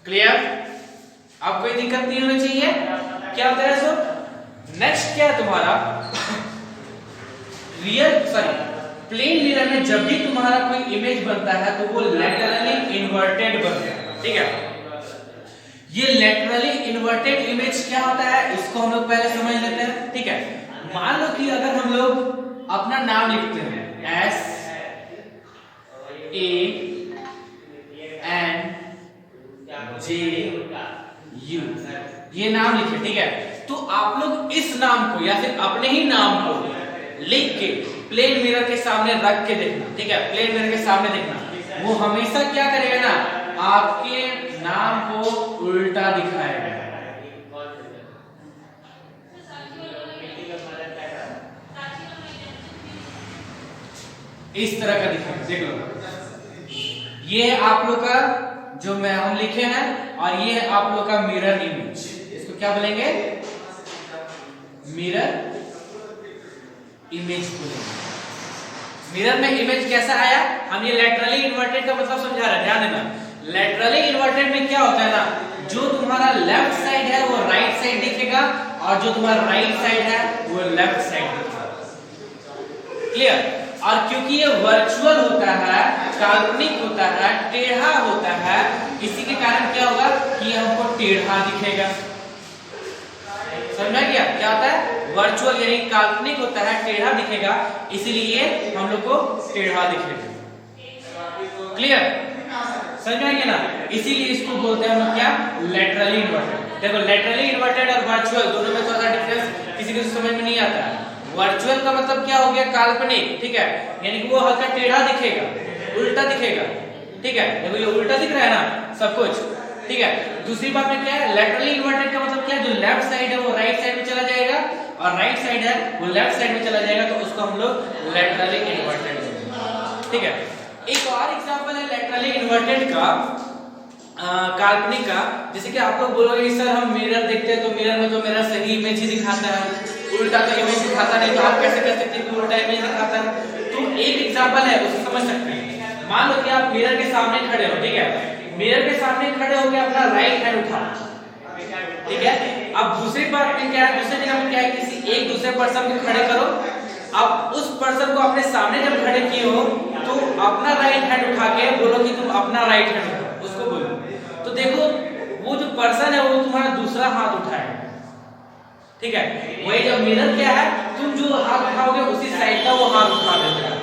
क्लियर, अब कोई दिक्कत नहीं होनी चाहिए। क्या होता है सो, नेक्स्ट क्या है तुम्हारा, प्लेन मिरर में जब भी तुम्हारा कोई इमेज बनता है तो वो लैटरली इन्वर्टेड बनता है, ठीक है। ये लैटरली इन्वर्टेड इमेज क्या होता है, इसको हम लोग पहले समझ लेते हैं, ठीक है। मान लो कि अगर हम लोग अपना नाम लिखते हैं SANJU, ये नाम लिखे, ठीक है। तो आप लोग इस नाम को या फिर अपने ही नाम को लिख के प्लेन मिरर के सामने रख के देखना, ठीक है, प्लेन मिरर के सामने देखना, वो हमेशा क्या करेगा ना, आपके नाम को उल्टा दिखाएगा। इस तरह का दिखाएगा, देख लो, ये है आप लोग का जो मैं हम लिखे हैं, और ये है आप लोग का मिरर इमेज। इसको क्या बोलेंगे, मिरर इमेज बोलेंगे। मिरर में इमेज कैसा आया, हम ये लेटरली इन्वर्टेड का मतलब समझा रहे हैं, ध्यान देना। लेटरली इन्वर्टेड में क्या होता है ना, जो तुम्हारा लेफ्ट साइड है वो राइट साइड दिखेगा, और जो तुम्हारा राइट साइड है वो लेफ्ट साइड दिखेगा। क्लियर। और क्योंकि ये वर्चुअल होता है, काल्पनिक होता है, टेढ़ा होता है, इसी के कारण क्या होगा कि हमको टेढ़ा दिखेगा। समझ गया क्या होता है, वर्चुअल यानी काल्पनिक होता है, टेढ़ा दिखेगा, इसीलिए हम लोग को टेढ़ा दिखेगा। क्लियर, समझ में आएगा ना, इसीलिए इसको बोलते हैं हम लोग क्या, लेटरली इन्वर्टेड। देखो लेटरली इन्वर्टेड और वर्चुअल दोनों में थोड़ा सा डिफरेंस किसी को समझ में नहीं आता है। वर्चुअल का मतलब क्या हो गया, काल्पनिक, ठीक है, यानी कि वो हल्का टेढ़ा दिखेगा, उल्टा दिखेगा, ठीक है, देखो ये उल्टा दिख रहा है ना सब कुछ, ठीक है। दूसरी बात में क्या है, लेटरली इन्वर्टेड का मतलब क्या है, जो लेफ्ट साइड है वो राइट साइड में चला जाएगा, और राइट साइड है वो लेफ्ट साइड में चला जाएगा, तो उसको हम लोग लेटरली इन्वर्टेड बोलेंगे, ठीक है। एक और एग्जांपल है लेटरली इन्वर्टेड का, काल्पनिक का, जैसे कि आप लोग बोलोगे सर हम मिरर देखते हैं तो मिरर में तो मेरा सही इमेज ही दिखाता है, उल्टा तो इमेज दिखाता नहीं, तो आप कैसे कह सकते हैं कि उल्टा इमेज दिखाता है। तो एक एग्जांपल है उसको समझ सकते हैं। मान लो कि आप मिरर के सामने खड़े हो, ठीक है, मिरर के सामने खड़े होकर अपना राइट हैंड उठा, ठीक है। अब दूसरी बात में क्या है, दूसरी जगह में क्या है, किसी एक दूसरे पर्सन को खड़े करो, अब उस पर्सन को अपने सामने जब खड़े किए हो तो अपना राइट हैंड उठा के बोलो कि तुम अपना राइट हैंड उठाओ, उसको बोलो, तो देखो वो जो पर्सन है वो तुम्हारा दूसरा हाथ उठाएगा, ठीक है। वही जब मिरर क्या है, तुम जो हाथ उठाओगे उसी साइड का वो हाथ उठा देता है,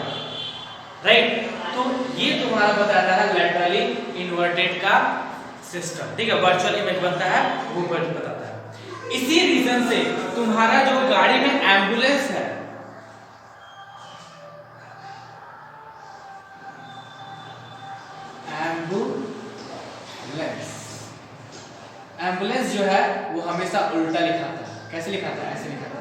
राइट। तो ये तुम्हारा बताता है लेटरली इन्वर्टेड का सिस्टम, ठीक है, वर्चुअल इमेज बनता है वो बताता है। इसी रीजन से तुम्हारा जो गाड़ी में एम्बुलेंस है, एम्बुलेंस जो है वो हमेशा उल्टा लिखाता है। कैसे लिखाता है, ऐसे लिखाता है,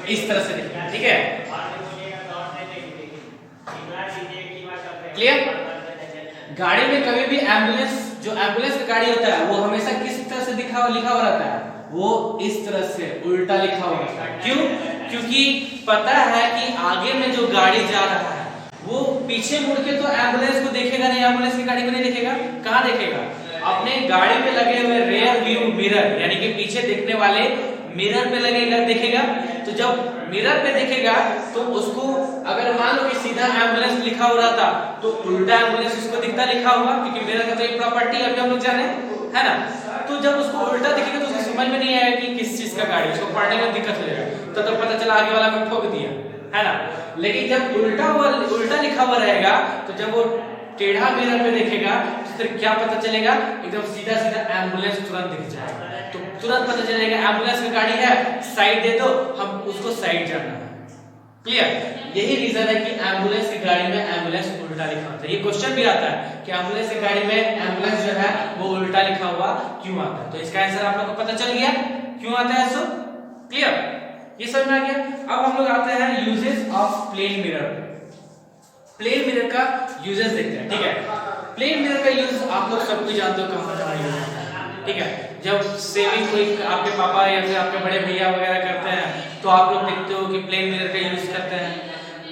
इस तरह से लिखना, ठीक है, क्लियर। गाड़ी में कभी भी एम्बुलेंस, जो एम्बुलेंस का गाड़ी होता है वो हमेशा किस तरह से लिखा हुआ रहता है, वो इस तरह से उल्टा लिखा हुआ रहता है। क्यों, क्योंकि पता है कि आगे में जो गाड़ी जा रहा है वो पीछे मुड़ के तो एम्बुलेंस को देखेगा नहीं, एम्बुलेंस की गाड़ी को नहीं देखेगा, कहाँ देखेगा, अपने गाड़ी में लगे हुए रेयर व्यू मिरर यानी कि पीछे देखने वाले मिरर पे लगेगा, देखेगा। तो जब मिरर पे देखेगा तो उसको अगर मान लो कि सीधा एम्बुलेंस लिखा हो रहा था तो उल्टा एम्बुलेंस उसको दिखता लिखा होगा, क्योंकि मिरर का तो एक प्रॉपर्टी अभी हम लोग जाने, है ना। तो जब उसको उल्टा दिखेगा तो उसको समझ में नहीं आएगा कि किस चीज का गाड़ी, उसको पढ़ने में दिक्कत हो जाएगा, तो पता चला आगे वाला को ठोक दिया, है ना। लेकिन जब उल्टा लिखा हुआ रहेगा तो जब वो टेढ़ा मिरर पे देखेगा तो फिर क्या पता चलेगा, एकदम सीधा सीधा एम्बुलेंस तुरंत दिख जाएगा, तो तुरंत पता चलेगा एम्बुलेंस की गाड़ी है, साइड दे दो, हम उसको साइड जाना है। क्लियर, यही रीजन है कि एम्बुलेंस की गाड़ी में एम्बुलेंस उल्टा लिखा होता है। ये क्वेश्चन भी आता है कि एम्बुलेंस की गाड़ी में एम्बुलेंस जो है वो उल्टा लिखा हुआ क्यों आता है, तो इसका आंसर आप लोग को पता चल गया क्यों आता है। सो क्लियर, ये समझ में आ गया। अब हम लोग आते हैं uses of plane mirror. Plane mirror का यूजेस देखते हैं, ठीक है। प्लेन मिरर का यूज आप लोग सब कुछ जानते हो कहां यूज होता है, ठीक है। जब सेविंग कोई आपके पापा या फिर आपके बड़े भैया वगैरह करते हैं तो आप लोग देखते हो कि प्लेन मिरर का यूज करते हैं।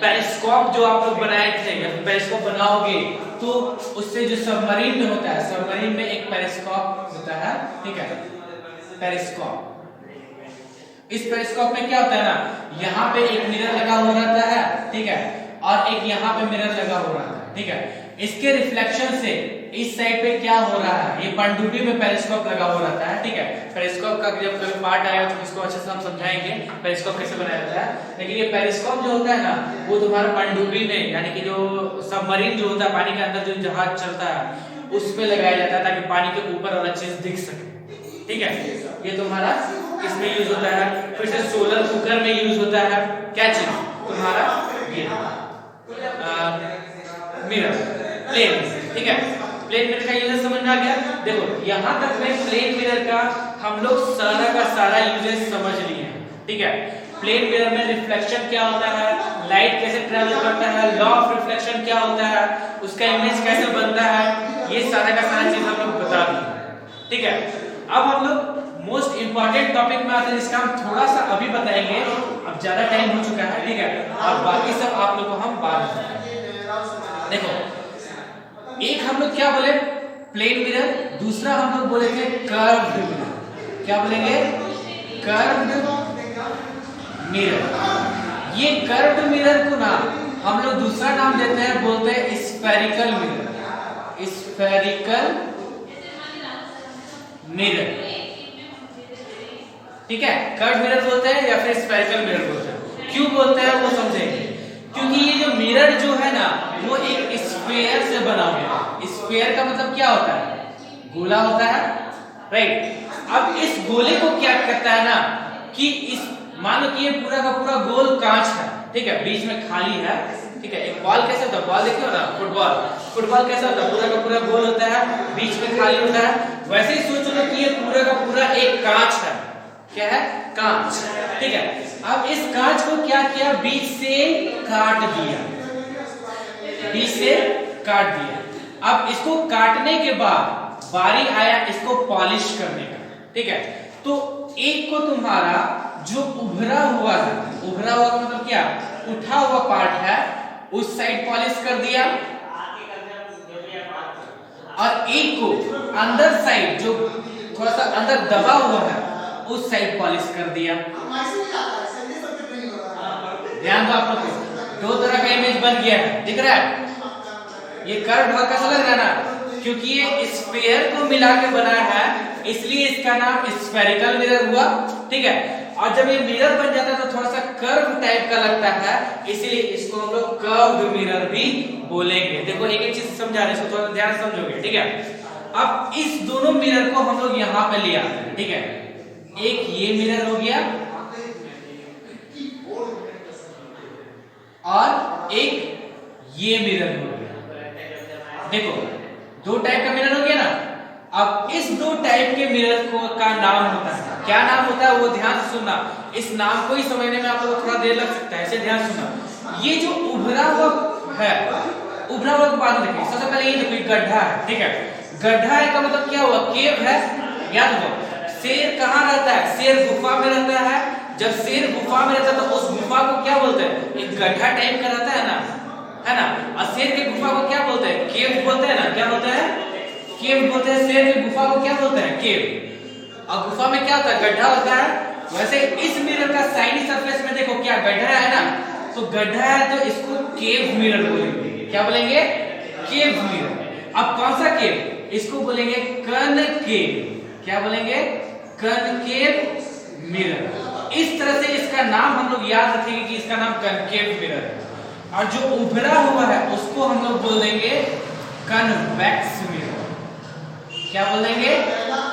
पेरिस्कोप जो आप लोग बनाए थे या पेरिस्कोप बनाओगे तो उससे जो सबमरीन में होता है, सबमरीन में एक पेरिस्कोप होता है, ठीक है, पेरिस्कोप। इस पेरिस्कोप में क्या होता है ना, यहाँ पे एक मिरर लगा हुआ रहता है, ठीक है, और एक यहाँ पे मिरर लगा हुआ रहता है, ठीक है। इसके रिफ्लेक्शन से इस साइड पे क्या हो रहा है, ये पनडुब्बी में पेरिस्कोप लगा हुआ रहता है, ठीक है। पेरिस्कोप का जब कभी पार्ट आएगा तो इसको अच्छे से हम समझाएंगे पेरिस्कोप कैसे बनाया जाता है। लेकिन ये पेरिस्कोप जो होता है ना, वो तुम्हारा पनडुब्बी में, यानी कि जो सबमरीन जो होता है, पानी के अंदर जो जहाज चलता है उस पे लगाया जाता है, ताकि पानी के ऊपर और अच्छे से दिख सके, ठीक है। ये तुम्हारा इसमें यूज होता है। फिर से सोलर कुकर में यूज होता है, क्या चीज तुम्हारा ये मिरर, प्लेन, ठीक है। प्लेन मिरर का यूजेस समझ में आ गया। देखो यहाँ तक में प्लेन मिरर का हम लोग सारा का सारा यूजेस समझ लिए हैं, ठीक है। प्लेन मिरर में रिफ्लेक्शन क्या होता है, लाइट कैसे ट्रेवल करता है, लॉ ऑफ रिफ्लेक्शन क्या होता है, उसका इमेज कैसे बनता है, ये सारा का सारा चीज हम लोग बता दिए, ठीक है। अब हम लोग मोस्ट इंपॉर्टेंट टॉपिक में आते हैं, जिसका हम थोड़ा सा अभी बताएंगे, अब ज्यादा टाइम हो चुका है, ठीक है। और बाकी सब आप लोग को हम बाद में बताएंगे। देखो एक हम लोग क्या बोले, प्लेन मिरर, दूसरा हम लोग बोलेंगे कर्व्ड मिरर। क्या बोलेंगे, कर्व्ड मिरर। ये कर्व्ड मिरर को ना हम लोग दूसरा नाम देते हैं, बोलते हैं स्फेरिकल मिरर, स्फेरिकल मिरर, ठीक है। कर्व मिरर बोलते हैं या फिर स्फेरिकल मिरर बोलते हैं। क्यों बोलते हैं वो समझेंगे, क्योंकि ये जो मिरर जो है ना, वो एक स्फीयर से बना हुआ है। स्फीयर का मतलब क्या होता है, गोला होता है, राइट। अब इस गोले को क्या करता है ना, कि इस मान लो कि ये पूरा का पूरा गोल कांच है, ठीक है, बीच में खाली है, ठीक है। एक बॉल कैसे होता है, बॉल देखिए ना, फुटबॉल, फुटबॉल कैसा होता है, पूरा का पूरा गोल होता है, बीच में खाली होता है। वैसे ही सोच लो कि ये पूरा का पूरा एक कांच है, क्या है, कांच, ठीक है। अब इस कांच को क्या किया, बीच से काट दिया, बीच से काट दिया। अब इसको काटने के बाद बारी आया इसको पॉलिश करने का, ठीक है। तो एक को तुम्हारा जो उभरा हुआ है, उभरा हुआ मतलब क्या, उठा हुआ पार्ट है, उस साइड पॉलिश कर दिया, और एक को अंदर साइड जो थोड़ा सा अंदर दबा हुआ है, उस साइड पॉलिश कर दिया। ध्यान दो आप लोग को, दो तरह का इमेज बन गया है, दिख रहा है। ये कर्व भाग कैसा लग रहा है ना, क्योंकि ये स्फीयर को मिला के बनाया है, इसलिए इसका नाम स्फेरिकल मिरर हुआ, ठीक है। और जब ये मिरर बन जाता है तो थोड़ा सा कर्व टाइप का लगता है, इसीलिए इसको हम लोग कर्व्ड मिरर भी बोलेंगे। देखो एक एक चीज समझा रहे, इसको थोड़ा ध्यान से समझोगे, ठीक है। अब इस दोनों मिरर को हम लोग यहाँ पे ले आते हैं, ठीक है। एक ये मिरर हो गया और एक ये मिरर हो गया। देखो दो टाइप का मिरर हो गया ना। अब इस दो टाइप के मिरर को का नाम होता है, क्या नाम होता है वो ध्यान से सुनना। इस नाम को ही समझने में आप लोगों को थोड़ा देर लग सकता है, इसे ध्यान सुनना। ये जो उभरा हुआ है, उभरा हुआ बात देखिए, सबसे पहले ये देखो गड्ढा है, ठीक है। गड्ढा है का मतलब क्या हुआ, केव है। याद रखो शेर कहाँ रहता है, शेर गुफा में रहता है। जब शेर गुफा में रहता है तो उस गुफा को क्या बोलते हैं, एक गड्ढा टाइप का रहता है ना, है ना। और शेर के गुफा को क्या बोलते हैं, केव बोलते हैं ना, क्या बोलते हैं, केव बोलते हैं। शेर की गुफा को क्या बोलते हैं, केव। और गुफा में क्या होता है, गड्ढा होता है। वैसे इस मिरर का साइड सरफेस में देखो क्या गड्ढा है ना, तो गड्ढा है तो इसको केव मिरर बोलेंगे। क्या बोलेंगे, केव मिरर। अब कौन सा केव, इसको बोलेंगे कनकेव। क्या बोलेंगे, कनकेव मिरर। इस तरह से इसका नाम हम लोग याद रखेंगे कि इसका नाम कनकेव मिरर है। और जो उभरा हुआ है उसको हम लोग बोल देंगे कन्वेक्स मिरर। क्या बोल देंगे,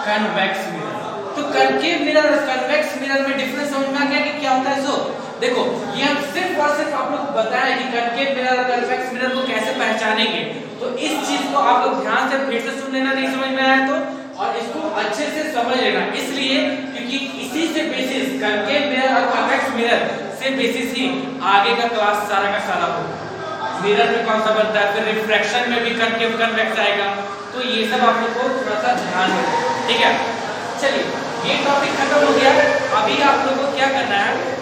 कन्वेक्स मिरर। तो कनकेव मिरर और कन्वेक्स मिरर में डिफरेंस समझ में आ गया कि क्या होता है। सो देखो ये हम सिर्फ और सिर्फ आप लोग बताएं कि कनकेव मिरर और कन्वेक्स मिरर को कैसे पहचानेंगे। तो इस चीज को आप लोग ध्यान से फिर से सुन लेना, नहीं समझ में आया तो, और इसको अच्छे से समझ लेना। इसलिए क्योंकि इसी से बेसिस, कनकेव मिरर और कन्वेक्स मिरर से बेसिस ही आगे का क्लास सारा का सारा होगा। मिरर में कौन सा बनता है, फिर रिफ्रैक्शन में भी कनकेव कन्वेक्स आएगा। तो ये सब आप लोग को थोड़ा सा ध्यान रखना, ठीक है। चलिए ये टॉपिक खत्म हो गया। अभी आप लोग को क्या करना है,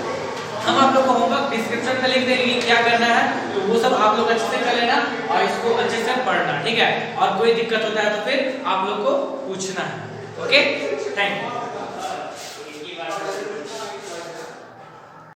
हम आप लोग को होमवर्क डिस्क्रिप्शन में लिख देंगे क्या करना है, तो वो सब आप लोग अच्छे से कर लेना और इसको अच्छे से पढ़ना, ठीक है। और कोई दिक्कत होता है तो फिर आप लोग को पूछना है। Okay, thank you.